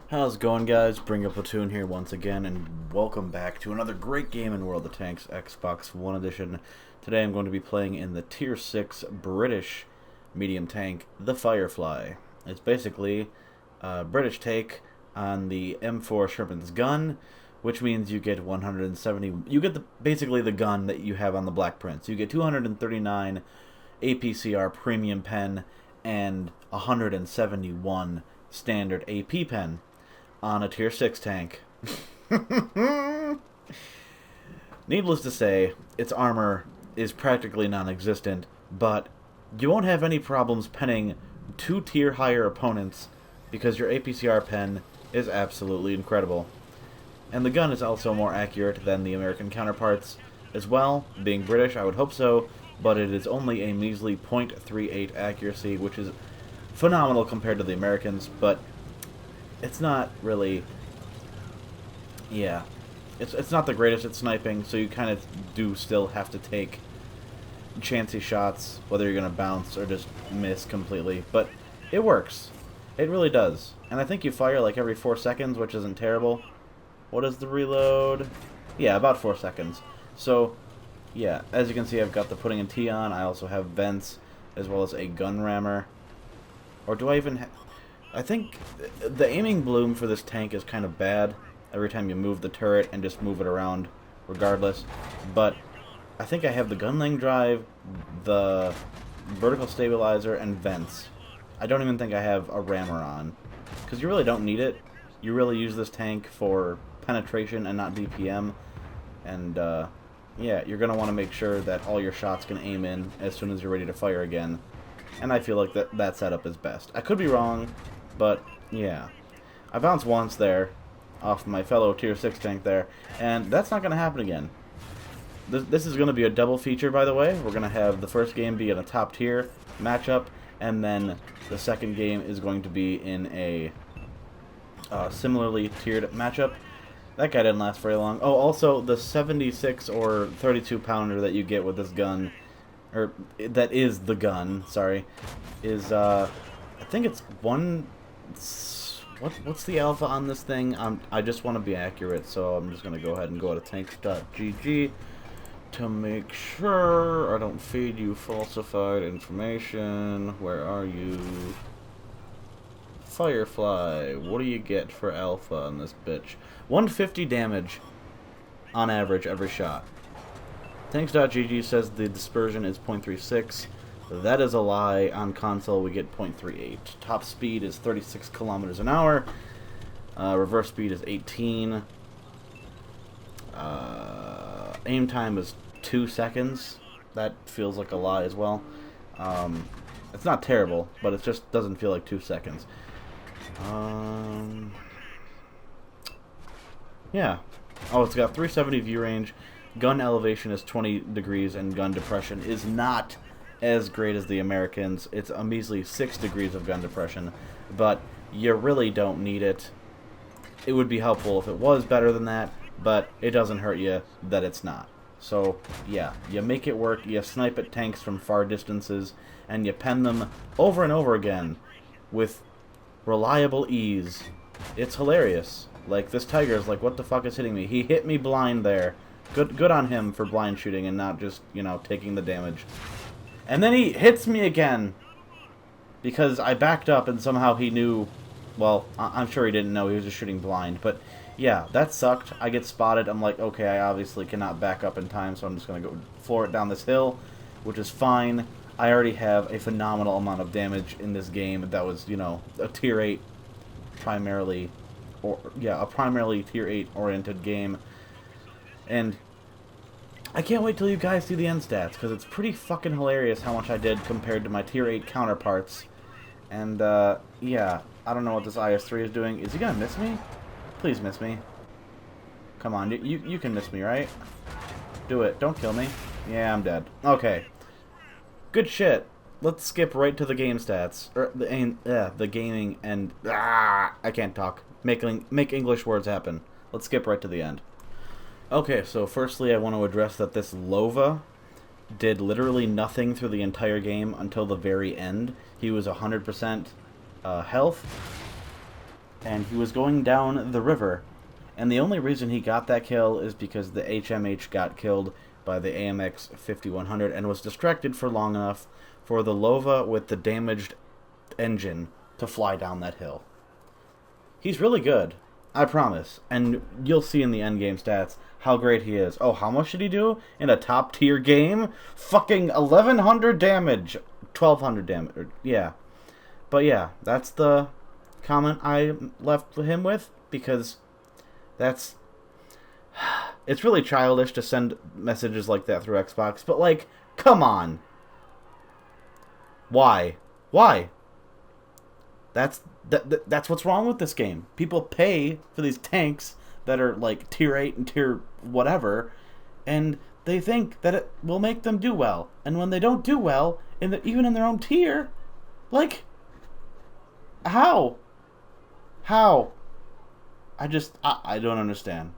How's it going, guys? Bring Up Platoon here once again, and welcome back to another great game in World of Tanks Xbox One Edition. Today I'm going to be playing in the Tier 6 British medium tank, the Firefly. It's basically a British take on the M4 Sherman's gun, which means you get 170... You get basically the gun that you have on the Black Prince. You get 239 APCR premium pen and 171 standard AP pen on a Tier 6 tank. Needless to say, its armor is practically non-existent, but you won't have any problems penning 2 tier higher opponents because your APCR pen is absolutely incredible. And the gun is also more accurate than the American counterparts as well. Being British, I would hope so, but it is only a measly .38 accuracy, which is phenomenal compared to the Americans, but it's not really, it's not the greatest at sniping, so you kind of do still have to take chancy shots, whether you're going to bounce or just miss completely, but it works. It really does. And I think you fire like every 4 seconds, which isn't terrible. What is the reload? Yeah, about 4 seconds. So, yeah, as you can see, I've got the putting in T on. I also have vents, as well as a gun rammer. Or do I even have... I think the aiming bloom for this tank is kind of bad every time you move the turret and just move it around regardless. But I think I have the gunling drive, the vertical stabilizer, and vents. I don't even think I have a rammer on, because you really don't need it. You really use this tank for penetration and not DPM. And yeah, you're going to want to make sure that all your shots can aim in as soon as you're ready to fire again. And I feel like that setup is best. I could be wrong, but yeah. I bounced once there off my fellow Tier 6 tank there, and that's not going to happen again. This is going to be a double feature, by the way. We're going to have the first game be in a top tier matchup, and then the second game is going to be in a similarly tiered matchup. That guy didn't last very long. Oh, also, the 76 or 32 pounder that you get with this gun, or that is the gun, sorry, is, I think it's what's the alpha on this thing? I just want to be accurate, so I'm just going to go ahead and go to tanks.gg to make sure I don't feed you falsified information. Where are you? Firefly, what do you get for alpha on this bitch? 150 damage on average every shot. Tanks.gg says the dispersion is 0.36. That is a lie. On console, we get 0.38. Top speed is 36 kilometers an hour. Reverse speed is 18. Aim time is 2 seconds. That feels like a lie as well. It's not terrible, but it just doesn't feel like 2 seconds. Yeah. Oh, it's got 370 view range. Gun elevation is 20 degrees, and gun depression is not as great as the Americans. It's a measly 6 degrees of gun depression, but you really don't need it. It would be helpful if it was better than that, but it doesn't hurt you that it's not. So, yeah, you make it work, you snipe at tanks from far distances, and you pen them over and over again with reliable ease. It's hilarious. Like, this tiger's like, what the fuck is hitting me? He hit me blind there. Good on him for blind shooting and not just, you know, taking the damage. And then he hits me again because I backed up and somehow he knew. Well, I'm sure he didn't know. He was just shooting blind. But, yeah, that sucked. I get spotted. I'm like, okay, I obviously cannot back up in time, so I'm just going to go floor it down this hill, which is fine. I already have a phenomenal amount of damage in this game that was, you know, a Tier 8 primarily, a primarily Tier 8 oriented game. And I can't wait till you guys see the end stats, because it's pretty fucking hilarious how much I did compared to my Tier 8 counterparts. And, yeah, I don't know what this IS-3 is doing. Is he gonna miss me? Please miss me. Come on, you can miss me, right? Do it. Don't kill me. Yeah, I'm dead. Okay. Good shit. Let's skip right to the game stats. Or, the gaming and... I can't talk. Make English words happen. Let's skip right to the end. Okay, so firstly I want to address that this Lova did literally nothing through the entire game until the very end. He was 100% health, and he was going down the river. And the only reason he got that kill is because the HMH got killed by the AMX 5100 and was distracted for long enough for the Lova with the damaged engine to fly down that hill. He's really good, I promise. And you'll see in the endgame stats how great he is. Oh, how much did he do in a top tier game? Fucking 1100 damage. 1200 damage. Yeah. But yeah, that's the comment I left him with, because that's... It's really childish to send messages like that through Xbox, but like, come on. Why? Why? That's what's wrong with this game. People pay for these tanks that are like tier 8 and tier whatever, and they think that it will make them do well. And when they don't do well, even in their own tier, like, how? How? I don't understand.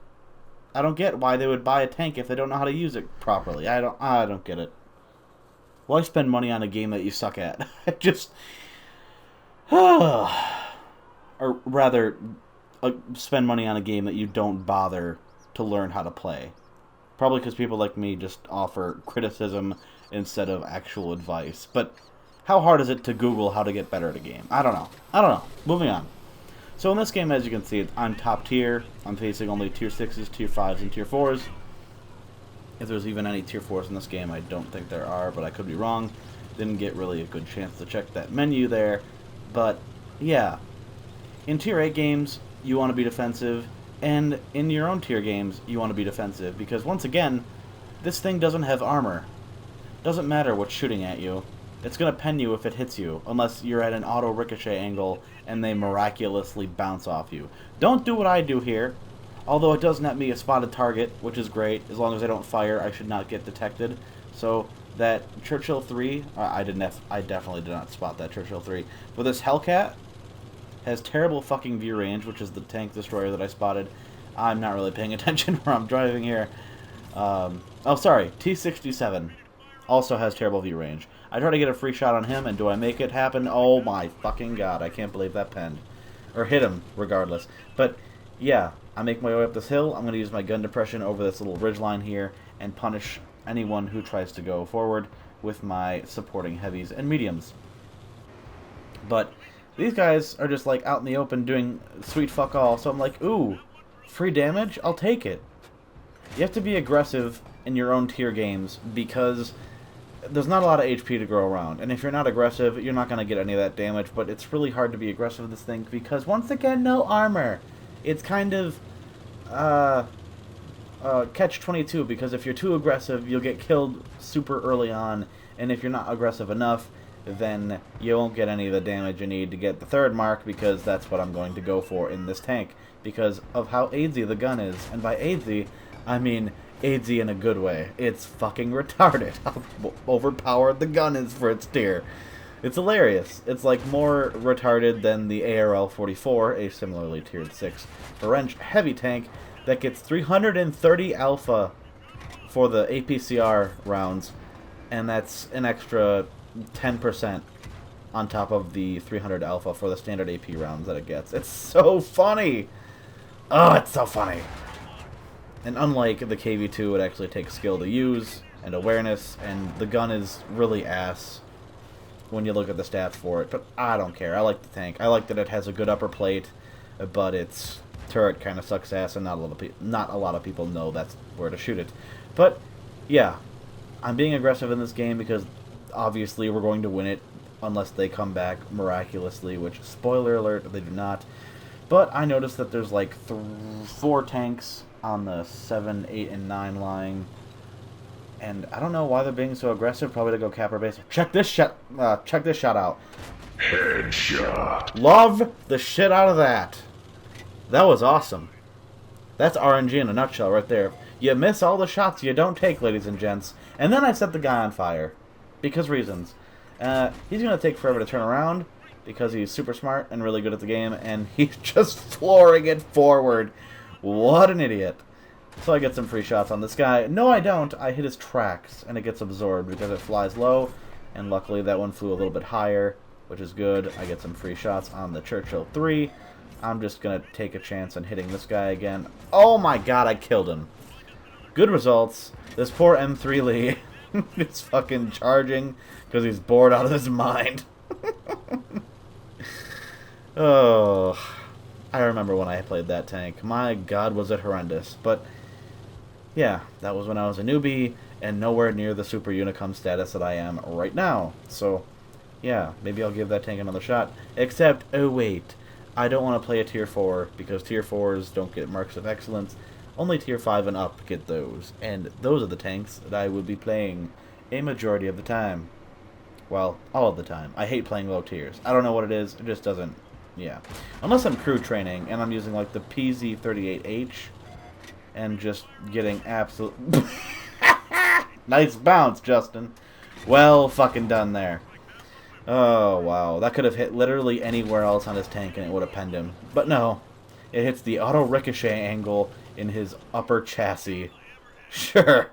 I don't get why they would buy a tank if they don't know how to use it properly. I don't get it. Why spend money on a game that you suck at? Or rather, spend money on a game that you don't bother to learn how to play. Probably because people like me just offer criticism instead of actual advice. But how hard is it to Google how to get better at a game? I don't know. Moving on. So in this game, as you can see, I'm top tier. I'm facing only tier 6s, tier 5s, and tier 4s. If there's even any tier 4s in this game, I don't think there are, but I could be wrong. Didn't get really a good chance to check that menu there. But, yeah. In tier 8 games, you want to be defensive, and in your own tier games, you want to be defensive, because once again, this thing doesn't have armor. Doesn't matter what's shooting at you. It's going to pen you if it hits you, unless you're at an auto ricochet angle and they miraculously bounce off you. Don't do what I do here. Although it does net me a spotted target, which is great. As long as I don't fire, I should not get detected. So that Churchill 3, I definitely did not spot that Churchill 3. But this Hellcat has terrible fucking view range, which is the tank destroyer that I spotted. I'm not really paying attention where I'm driving here. Oh, sorry, T-67 also has terrible view range. I try to get a free shot on him, and do I make it happen? Oh my fucking god, I can't believe that penned. Or hit him, regardless. But, yeah, I make my way up this hill. I'm going to use my gun depression over this little ridgeline here and punish anyone who tries to go forward with my supporting heavies and mediums. But these guys are just, like, out in the open doing sweet fuck all, so I'm like, ooh, free damage? I'll take it. You have to be aggressive in your own tier games, because there's not a lot of HP to go around, and if you're not aggressive, you're not going to get any of that damage, but it's really hard to be aggressive with this thing, because, once again, no armor. It's kind of, catch-22, because if you're too aggressive, you'll get killed super early on, and if you're not aggressive enough, then you won't get any of the damage you need to get the third mark, because that's what I'm going to go for in this tank, because of how ADSy the gun is, and by ADSy, I mean ADSy in a good way. It's fucking retarded how overpowered the gun is for its tier. It's hilarious. It's like more retarded than the ARL-44, a similarly tiered 6 French heavy tank that gets 330 alpha for the APCR rounds, and that's an extra 10% on top of the 300 alpha for the standard AP rounds that it gets. It's so funny! Oh, it's so funny! And unlike the KV-2, it actually takes skill to use and awareness, and the gun is really ass when you look at the stats for it. But I don't care. I like the tank. I like that it has a good upper plate, but its turret kind of sucks ass, and not a lot of people know that's where to shoot it. But yeah, I'm being aggressive in this game because obviously we're going to win it unless they come back miraculously, which, spoiler alert, they do not. But I noticed that there's like 4 tanks on the 7, 8, and 9 line, and I don't know why they're being so aggressive. Probably to go cap our base. Check this shot out. Headshot. Love the shit out of that. That was awesome. That's RNG in a nutshell right there. You miss all the shots you don't take, ladies and gents. And then I set the guy on fire. Because reasons. He's going to take forever to turn around because he's super smart and really good at the game, and he's just flooring it forward. What an idiot. So I get some free shots on this guy. No, I don't. I hit his tracks, and it gets absorbed because it flies low, and luckily that one flew a little bit higher, which is good. I get some free shots on the Churchill 3. I'm just going to take a chance on hitting this guy again. Oh my god, I killed him. Good results. This poor M3 Lee is fucking charging because he's bored out of his mind. Oh, I remember when I played that tank. My god, was it horrendous. But, yeah, that was when I was a newbie and nowhere near the Super Unicum status that I am right now. So, yeah, maybe I'll give that tank another shot. Except, oh wait, I don't want to play a Tier 4 because Tier 4s don't get Marks of Excellence. Only Tier 5 and up get those. And those are the tanks that I would be playing a majority of the time. Well, all of the time. I hate playing low tiers. I don't know what it is. It just doesn't... Yeah. Unless I'm crew training and I'm using, like, the PZ-38H and just getting absolute... Nice bounce, Justin. Well fucking done there. Oh, wow. That could have hit literally anywhere else on his tank and it would have penned him. But no. It hits the auto ricochet angle in his upper chassis. Sure.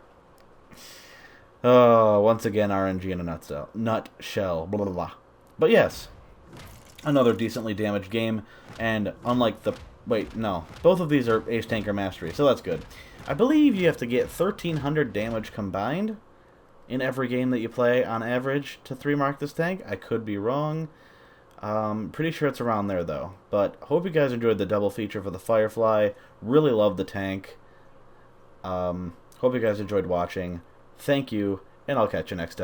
Oh, once again, RNG in a nutshell. Blah, blah, blah. But yes, another decently damaged game. And unlike the... Wait, no. Both of these are Ace Tanker Mastery, so that's good. I believe you have to get 1,300 damage combined in every game that you play on average to 3-mark this tank. I could be wrong. Pretty sure it's around there, though. But hope you guys enjoyed the double feature for the Firefly. Really love the tank. Hope you guys enjoyed watching. Thank you, and I'll catch you next time.